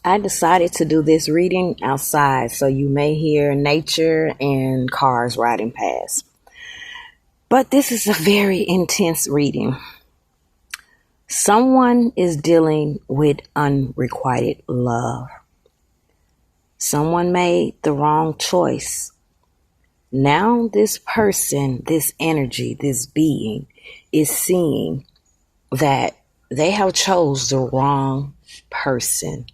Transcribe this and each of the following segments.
I decided to do this reading outside, so you may hear nature and cars riding past. But this is a very intense reading. Someone is dealing with unrequited love. Someone made the wrong choice. Now this person, this energy, this being is seeing that they have chose the wrong person.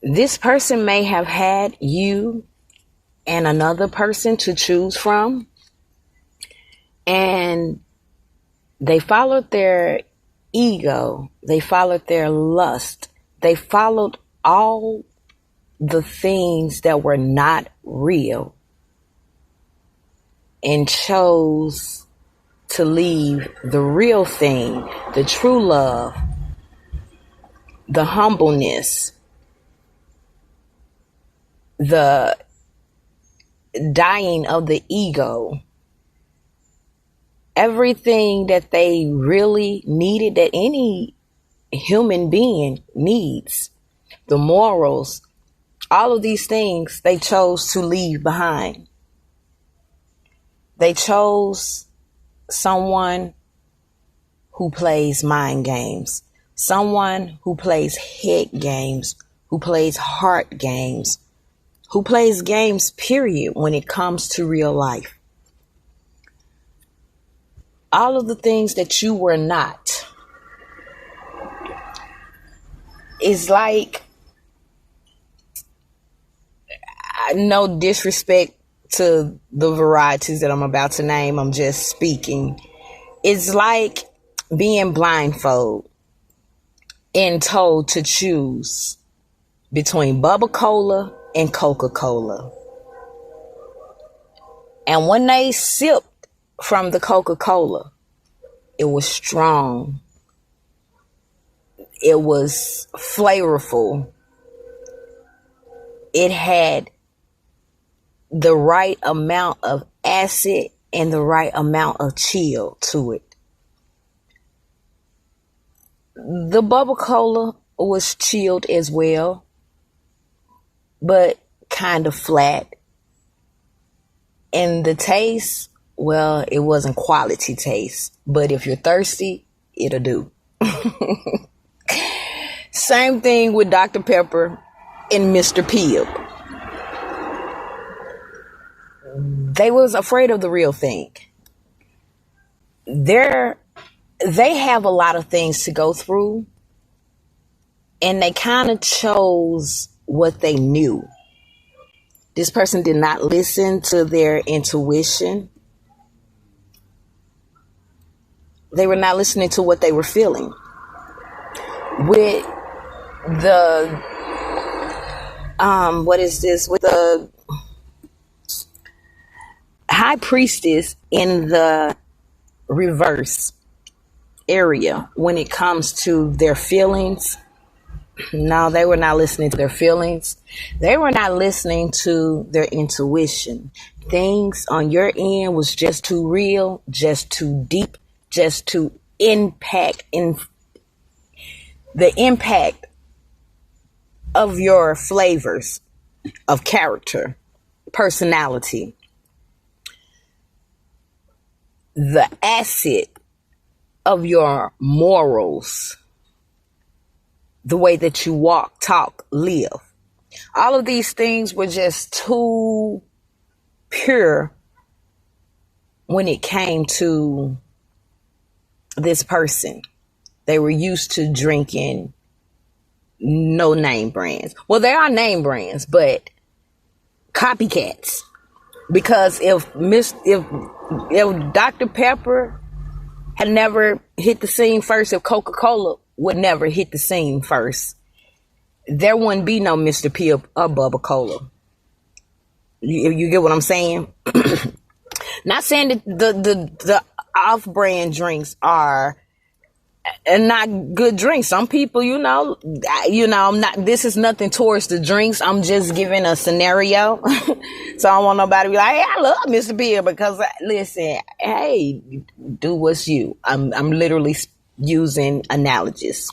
This person may have had you and another person to choose from, and they followed their ego, they followed their lust, they followed all the things that were not real and chose to leave the real thing, the true love, the humbleness, the dying of the ego, everything that they really needed, that any human being needs, the morals, all of these things they chose to leave behind. They chose someone who plays mind games, someone who plays head games, who plays heart games, who plays games, period, when it comes to real life. All of the things that you were not is like, no disrespect to the varieties that I'm about to name, I'm just speaking. It's like being blindfolded and told to choose between Bubba Cola and Coca-Cola. And when they sipped from the Coca-Cola, it was strong. It was flavorful. It had the right amount of acid and the right amount of chill to it. The Bubba Cola was chilled as well, but kind of flat. And the taste, well, it wasn't quality taste, but if you're thirsty, it'll do. Same thing with Dr. Pepper and Mr. Pibb. They was afraid of the real thing. They have a lot of things to go through, and they kind of chose what they knew. This person did not listen to their intuition. They were not listening to what they were feeling. With the, with the high priestess in the reverse area when it comes to their feelings. No, they were not listening to their feelings. They were not listening to their intuition. Things on your end was just too real, just too deep, just too impact in the impact of your flavors of character, personality, the acid of your morals, the way that you walk, talk, live. All of these things were just too pure when it came to this person. They were used to drinking no name brands. Well, there are name brands, but copycats. Because if Dr. Pepper had never hit the scene first, if Coca-Cola would never hit the scene first, there wouldn't be no Mr. Pibb or Bubba Cola. You get what I'm saying? Not saying that the off-brand drinks are not good drinks. Some people, I'm not, this is nothing towards the drinks. I'm just giving a scenario. So I don't want nobody to be like, hey, I love Mr. Pibb, because listen, hey, do what's you. I'm literally using analogies.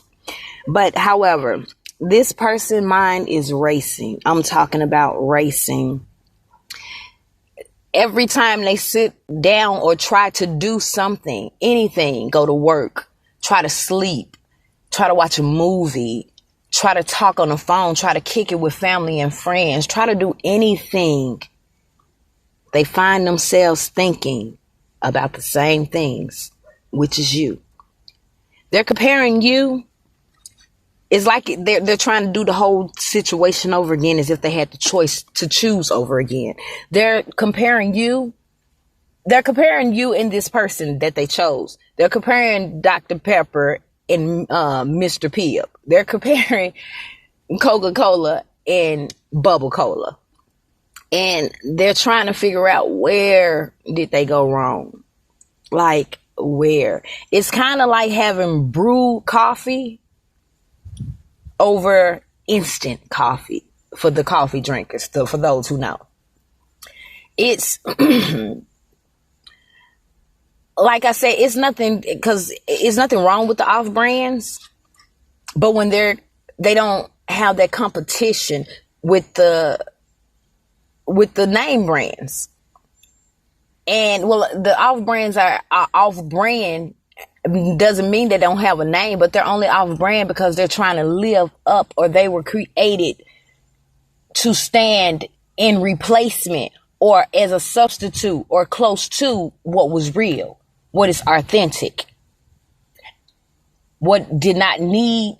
But however, this person's mind is racing. I'm talking about racing. Every time they sit down or try to do something, anything, go to work, try to sleep, try to watch a movie, try to talk on the phone, try to kick it with family and friends, try to do anything, they find themselves thinking about the same things, which is you. They're comparing you. It's like they're trying to do the whole situation over again as if they had the choice to choose over again. They're comparing you. They're comparing you and this person that they chose. They're comparing Dr. Pepper and Mr. Pibb. They're comparing Coca-Cola and Bubble Cola. And they're trying to figure out, where did they go wrong? Like, where? It's kind of like having brewed coffee over instant coffee for the coffee drinkers, for those who know. It's like I said, it's nothing, because it's nothing wrong with the off brands, but when they don't have that competition with the name brands. And well, the off brands are off brand doesn't mean they don't have a name, but they're only off brand because they're trying to live up, or they were created to stand in replacement or as a substitute or close to what was real, what is authentic, what did not need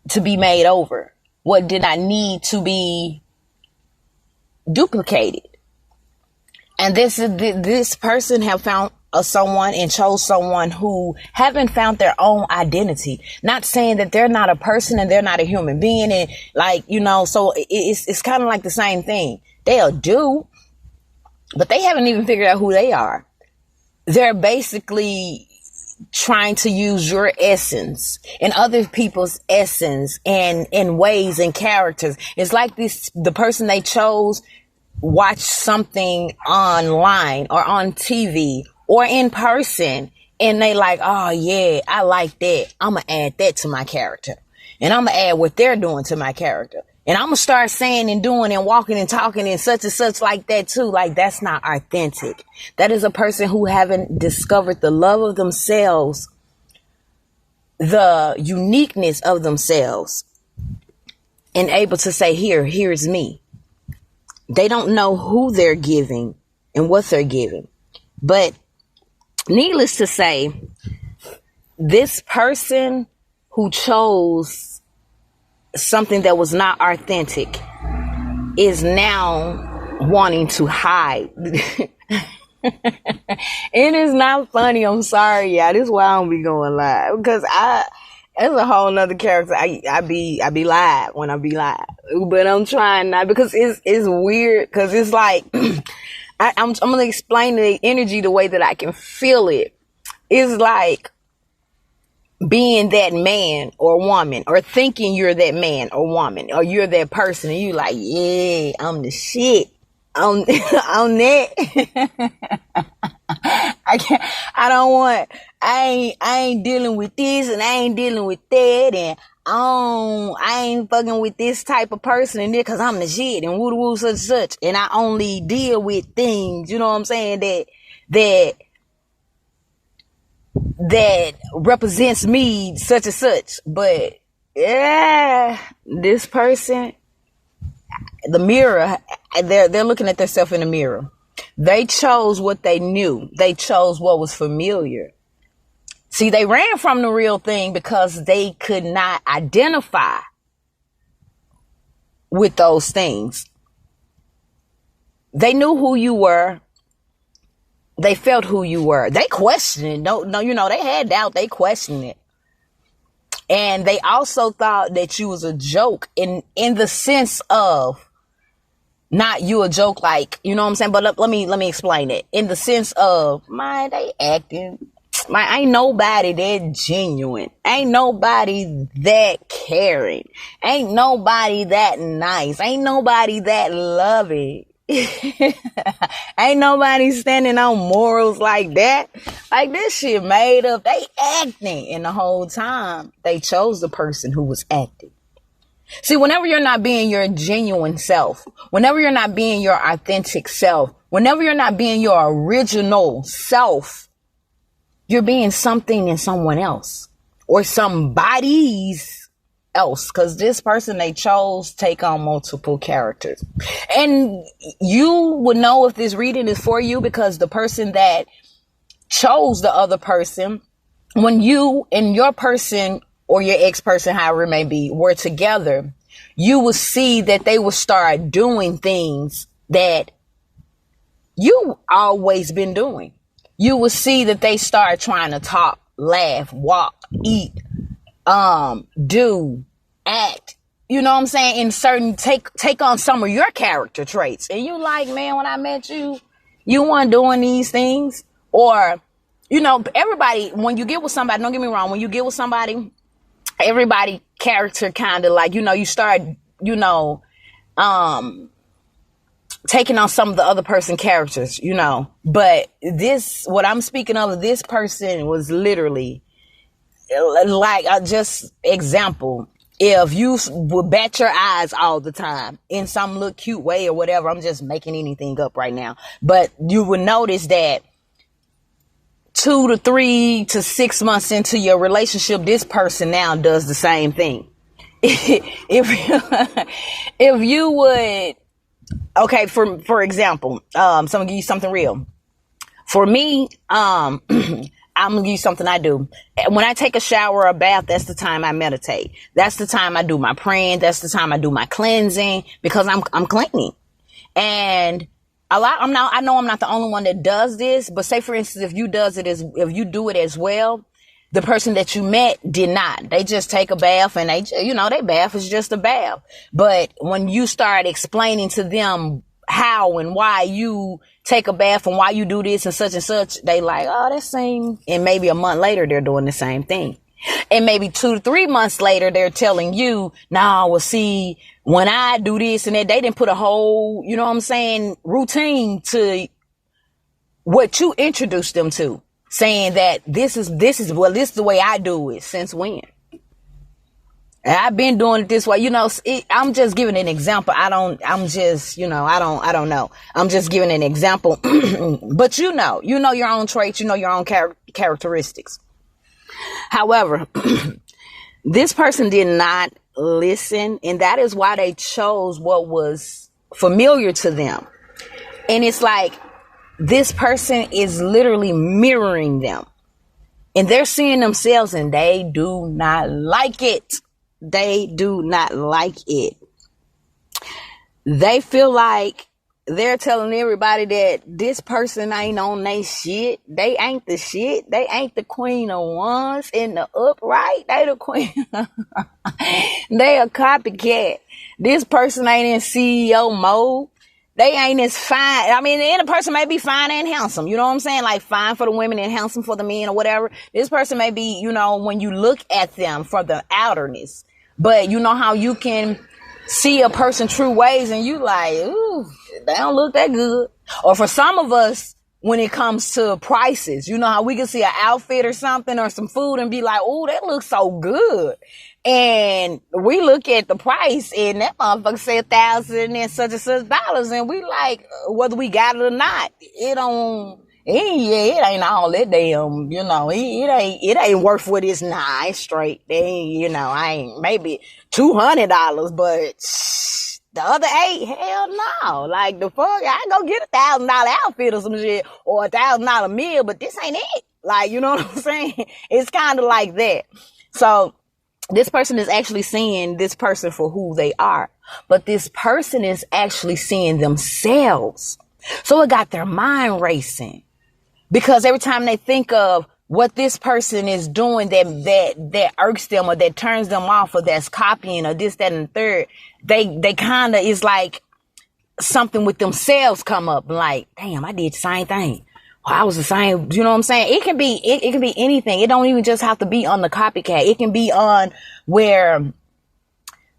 to be made over, what did not need to be duplicated. And this person have found someone and chose someone who haven't found their own identity. Not saying that they're not a person and they're not a human being, and so it's kind of like the same thing. They'll do, but they haven't even figured out who they are. They're basically trying to use your essence and other people's essence and ways and characters. It's like the person they chose watched something online or on TV or in person, and they like, oh yeah, I like that. I'm going to add that to my character. And I'm going to add what they're doing to my character. And I'm going to start saying and doing and walking and talking and such like that too. Like, that's not authentic. That is a person who haven't discovered the love of themselves, the uniqueness of themselves, and able to say, here's me. They don't know who they're giving and what they're giving. But needless to say, this person who chose something that was not authentic is now wanting to hide. It is not funny. I'm sorry, y'all. This is why I don't be going live, because that's a whole nother character. I be live when I be live, but I'm trying not, because it's weird, because it's like I'm gonna explain the energy the way that I can feel it. It's like being that man or woman, or thinking you're that man or woman, or you're that person, and you like, yeah, I'm the shit. On that. I ain't dealing with this, and I ain't dealing with that, and I ain't fucking with this type of person in there, cause I'm the shit, and woo woo such, and I only deal with things, you know what I'm saying, that represents me such and such. But yeah, this person, the mirror, they're looking at themselves in the mirror. They chose what they knew. They chose what was familiar. See, they ran from the real thing because they could not identify with those things. They knew who you were. They felt who you were. They questioned it. No, they had doubt. They questioned it. And they also thought that you was a joke in the sense of, not you a joke, like, you know what I'm saying? But let me explain it. In the sense of, they acting. Ain't nobody that genuine. Ain't nobody that caring. Ain't nobody that nice. Ain't nobody that loving. Ain't nobody standing on morals like that. Like, this shit made up. They acting. And the whole time, they chose the person who was acting. See, whenever you're not being your genuine self, whenever you're not being your authentic self, whenever you're not being your original self, you're being something in someone else or somebody's else. Because this person they chose take on multiple characters. And you would know if this reading is for you because the person that chose the other person, when you and your person or your ex-person, however it may be, were together, you will see that they will start doing things that you always been doing. You will see that they start trying to talk, laugh, walk, eat, do, act. You know what I'm saying? In certain, take on some of your character traits. And you like, man, when I met you, you weren't doing these things. Or, you know, everybody, when you get with somebody, don't get me wrong, when you get with somebody, everybody character kind of like, you know, you start, you know, taking on some of the other person characters, you know. But this, what I'm speaking of, this person was literally like, just example, if you would bat your eyes all the time in some little cute way or whatever, I'm just making anything up right now, but you would notice that 2 to 3 to 6 months into your relationship, this person now does the same thing. if you would, okay, for example, so I'm gonna give you something real. For me, I'm gonna give you something I do. When I take a shower or a bath, that's the time I meditate. That's the time I do my praying. That's the time I do my cleansing because I'm cleaning. And I know I'm not the only one that does this, but say for instance, if you do it as well, the person that you met did not. They just take a bath and their bath is just a bath. But when you start explaining to them how and why you take a bath and why you do this and such, they like, oh, that's same. And maybe a month later, they're doing the same thing. And maybe 2 to 3 months later, they're telling you, nah, well, see, when I do this and that, they didn't put a whole, you know what I'm saying, routine to what you introduced them to, saying that this is the way I do it. Since when? And I've been doing it this way. You know, I'm just giving an example. I don't know. I'm just giving an example. But you know your own traits, you know your own characteristics. However, this person did not listen, and that is why they chose what was familiar to them. And it's like this person is literally mirroring them, and they're seeing themselves, and they do not like it. They do not like it. They feel like they're telling everybody that this person ain't on they shit. They ain't the shit. They ain't the queen of wands in the upright. They the queen. They a copycat. This person ain't in CEO mode. They ain't as fine. I mean, the person may be fine and handsome. You know what I'm saying? Like fine for the women and handsome for the men or whatever. This person may be, you know, when you look at them for the outerness. But you know how you can see a person's true ways and you like, ooh, they don't look that good. Or for some of us, when it comes to prices, you know how we can see an outfit or something or some food and be like, ooh, that looks so good. And we look at the price and that motherfucker said $1,000 and such and such dollars. And we like, whether we got it or not, it ain't all that damn, you know, it ain't worth what it's not. It's straight. They ain't, you know, I ain't maybe $200, but the other 8, hell no. Like the fuck, I go get $1,000 outfit or some shit or $1,000 meal, but this ain't it. Like, you know what I'm saying? It's kind of like that. So this person is actually seeing this person for who they are, but this person is actually seeing themselves. So it got their mind racing because every time they think of what this person is doing that irks them or that turns them off or that's copying or this, that, and the third, they kind of is like something with themselves come up like, damn, I did the same thing. I was the same, you know what I'm saying? It can be anything. It don't even just have to be on the copycat. It can be on where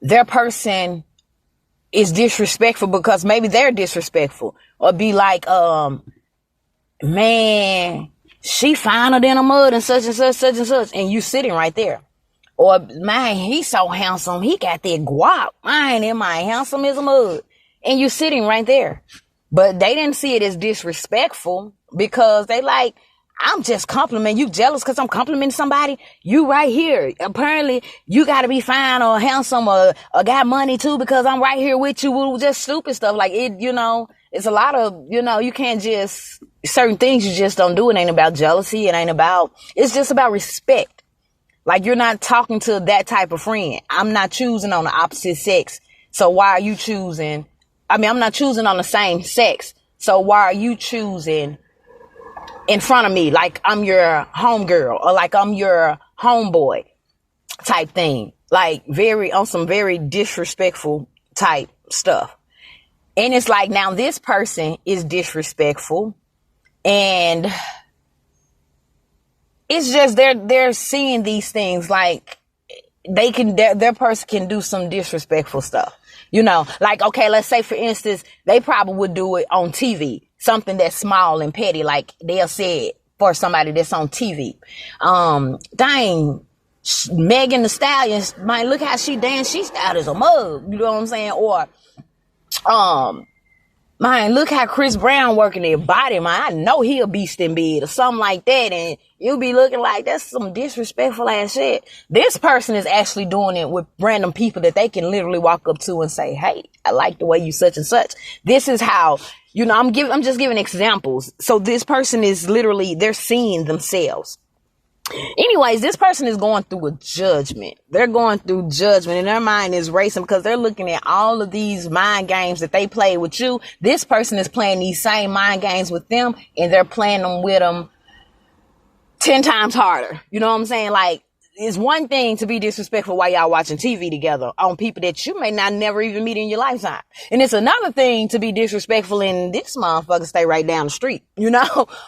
their person is disrespectful because maybe they're disrespectful, or be like, man, she finer than a mud and such and such, and you sitting right there. Or, man, he's so handsome. He got that guap. Man, am I handsome as a mug? And you're sitting right there. But they didn't see it as disrespectful because they like, I'm just complimenting you. Jealous because I'm complimenting somebody? You right here. Apparently, you got to be fine or handsome or got money too because I'm right here with you. Just stupid stuff. Like it, it's a lot of, you can't just, certain things you just don't do. It ain't about jealousy. It's just about respect. Like you're not talking to that type of friend. I'm not choosing on the opposite sex. So why are you choosing? I'm not choosing on the same sex. So why are you choosing in front of me like I'm your homegirl or like I'm your homeboy type thing? Like on some very disrespectful type stuff. And it's like, now this person is disrespectful and it's just they're seeing these things like their person can do some disrespectful stuff. Like, okay, let's say for instance, they probably would do it on TV, something that's small and petty, like they'll say it for somebody that's on TV. Dang, Megan Thee Stallion, man, look how she dance. She styled as a mug. You know what I'm saying? Or, man, look how Chris Brown working their body, man. I know he a beast in bed or something like that. And you'll be looking like that's some disrespectful ass shit. This person is actually doing it with random people that they can literally walk up to and say, hey, I like the way you such and such. This is how, I'm just giving examples. So this person is literally, they're seeing themselves. Anyways, this person is going through a judgment. They're going through judgment and their mind is racing because they're looking at all of these mind games that they play with you. This person is playing these same mind games with them and they're playing them with them 10 times harder. You know what I'm saying? Like, it's one thing to be disrespectful while y'all watching TV together on people that you may not never even meet in your lifetime. And it's another thing to be disrespectful and this motherfucker stay right down the street,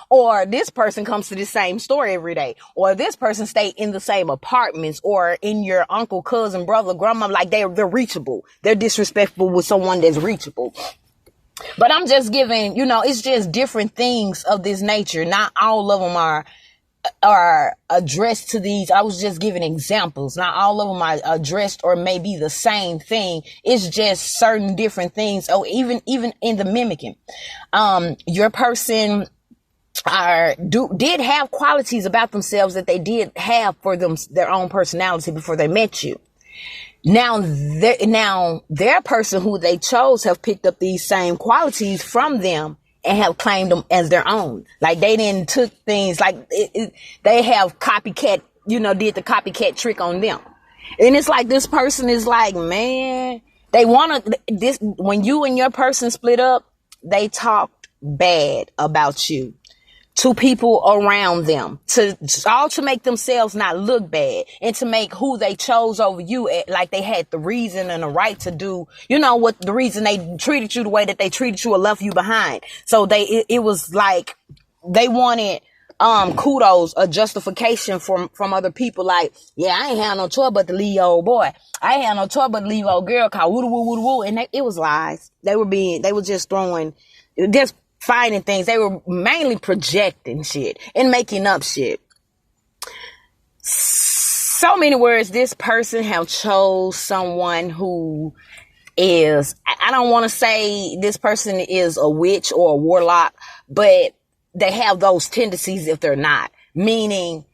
or this person comes to the same store every day, or this person stay in the same apartments or in your uncle, cousin, brother, grandma, like they're reachable. They're disrespectful with someone that's reachable. But I'm just giving, it's just different things of this nature. Not all of them are addressed to these. I was just giving examples. Not all of them are addressed or maybe the same thing. It's just certain different things. Oh, even in the mimicking, your person did have qualities about themselves that they did have for them, their own personality before they met you. Now their person who they chose have picked up these same qualities from them and have claimed them as their own. Like they didn't took things like they have copycat, did the copycat trick on them. And it's like, this person is like, man, they want to, when you and your person split up, they talked bad about you to people around them to make themselves not look bad and to make who they chose over you like they had the reason and the right to do, what the reason they treated you the way that they treated you or left you behind. So it was like they wanted kudos, a justification from other people. Like, yeah, I ain't had no choice but to leave your old boy. I ain't had no choice but to leave old girl called woo woo woo woo. And it was lies. They were just throwing, just finding things. They were mainly projecting shit and making up shit. So many words, this person have chose someone who is, I don't want to say this person is a witch or a warlock, but they have those tendencies if they're not. Meaning,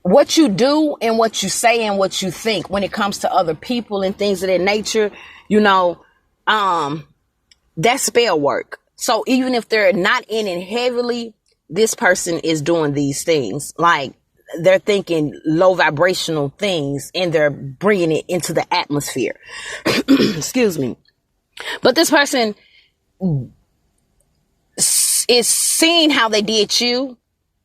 what you do and what you say and what you think when it comes to other people and things of that nature, that's spell work. So even if they're not in it heavily, this person is doing these things. Like, they're thinking low vibrational things and they're bringing it into the atmosphere. Excuse me. But this person is seeing how they did you,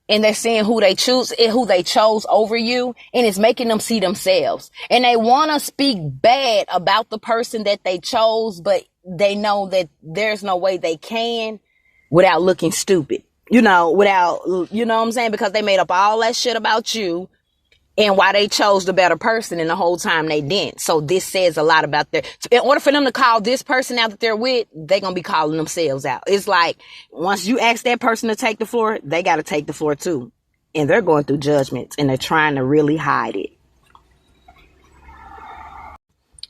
and they're seeing who they chose over you, and it's making them see themselves. And they want to speak bad about the person that they chose, but they know that there's no way they can without looking stupid. Without, what I'm saying? Because they made up all that shit about you and why they chose the better person, and the whole time they didn't. So this says a lot about in order for them to call this person out that they're with, they're going to be calling themselves out. It's like, once you ask that person to take the floor, they got to take the floor too. And they're going through judgments and they're trying to really hide it.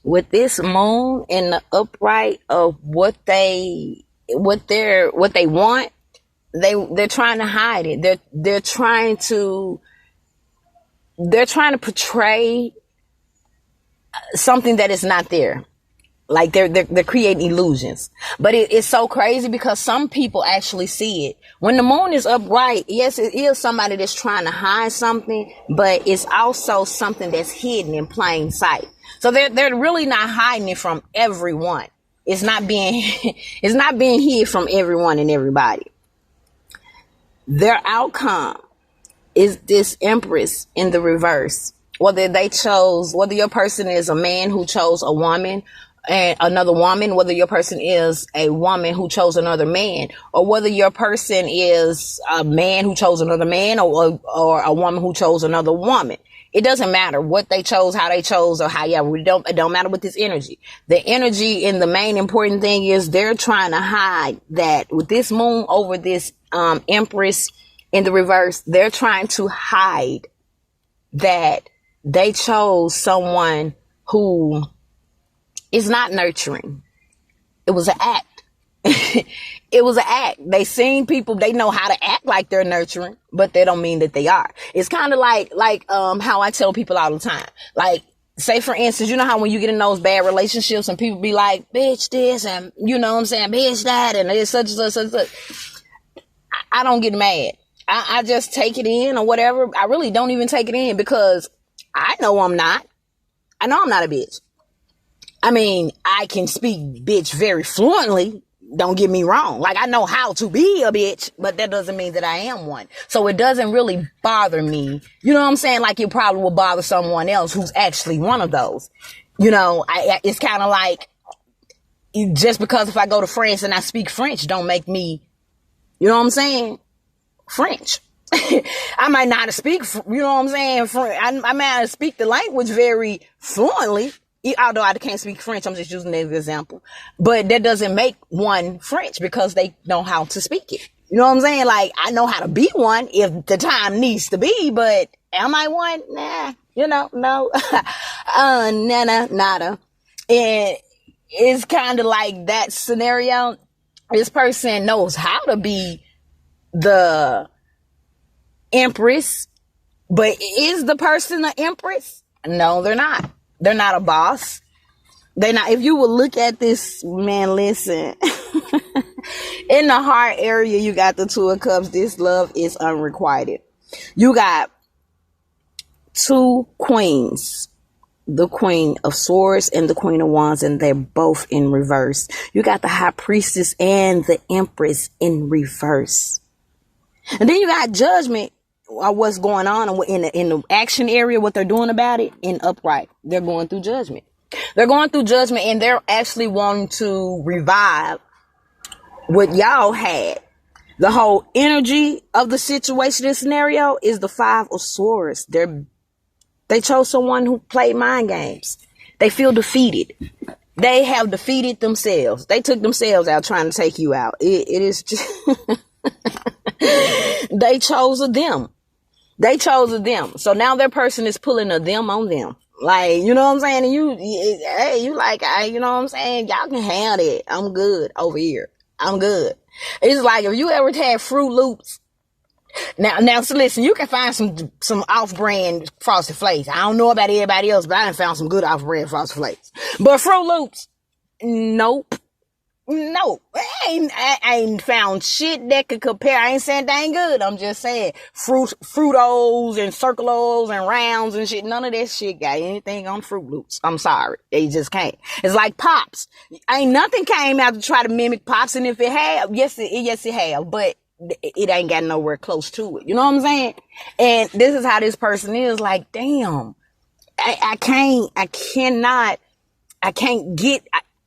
with this moon in the upright of what they want, they're trying to hide it. They're trying to portray something that is not there. Like they're creating illusions. But it's so crazy because some people actually see it. When the moon is upright, yes, it is somebody that's trying to hide something, but it's also something that's hidden in plain sight. So they're really not hiding it from everyone. It's not being it's not being hid from everyone and everybody. Their outcome is this Empress in the reverse. Whether your person is a man who chose a woman and another woman, whether your person is a woman who chose another man, or whether your person is a man who chose another man, or a woman who chose another woman. It doesn't matter what they chose, how they chose, or however. It don't matter with this energy. The energy and the main important thing is they're trying to hide that with this moon over this Empress in the reverse. They're trying to hide that they chose someone who is not nurturing. It was an act. It was an act. They seen people, they know how to act like they're nurturing, but they don't mean that they are. It's kind of like how I tell people all the time. Like, say for instance, you know how when you get in those bad relationships and people be like, bitch this, and you know what I'm saying, bitch that, and it's such and such. I don't get mad. I just take it in or whatever. I really don't even take it in because I know I'm not. I know I'm not a bitch. I mean, I can speak bitch very fluently. Don't get me wrong. Like, I know how to be a bitch, but that doesn't mean that I am one. So it doesn't really bother me. You know what I'm saying? Like, it probably will bother someone else who's actually one of those. You know, it's kind of like, just because if I go to France and I speak French, don't make me, you know what I'm saying? French. I might not speak, you know what I'm saying? I might not speak the language very fluently. Although I can't speak French, I'm just using that as an example. But that doesn't make one French because they know how to speak it. You know what I'm saying? Like, I know how to be one if the time needs to be, but am I one? Nah, you know, no. Nada. And it's kind of like that scenario. This person knows how to be the Empress, but is the person an Empress? No, they're not. They're not a boss. They're not. If you would look at this, man, listen. In the heart area, you got the Two of Cups. This love is unrequited. You got two queens. The Queen of Swords and the Queen of Wands, and they're both in reverse. You got the High Priestess and the Empress in reverse. And then you got Judgment. What's going on in the action area, what they're doing about it in upright. They're going through judgment. They're going through judgment, and they're actually wanting to revive what y'all had. The whole energy of the situation, this scenario is the Five of Swords. They chose someone who played mind games. They feel defeated. They have defeated themselves. They took themselves out trying to take you out. It is just they chose a them. They chose a them. So now their person is pulling a them on them. Like, you know what I'm saying? And you like, you know what I'm saying? Y'all can have it. I'm good over here. I'm good. It's like, if you ever had Fruit Loops. Now, so listen, you can find some off-brand Frosted Flakes. I don't know about everybody else, but I done found some good off-brand Frosted Flakes. But Fruit Loops, nope. No, I ain't found shit that could compare. I ain't saying they ain't good. I'm just saying Fruitos and Circles and Rounds and shit. None of that shit got anything on Fruit Loops. I'm sorry. They just can't. It's like Pops. Ain't nothing came out to try to mimic Pops. And if it have, yes, it have, but it ain't got nowhere close to it. You know what I'm saying? And this is how this person is like, damn, I can't get,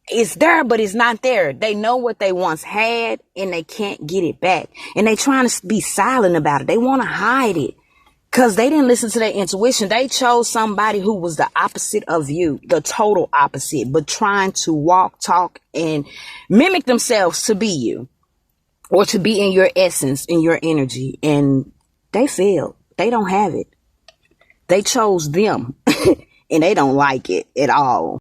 it's there, but it's not there. They know what they once had and they can't get it back. And they trying to be silent about it. They want to hide it because they didn't listen to their intuition. They chose somebody who was the opposite of you, the total opposite, but trying to walk, talk, and mimic themselves to be you or to be in your essence, in your energy. And they failed. They don't have it. They chose them and they don't like it at all.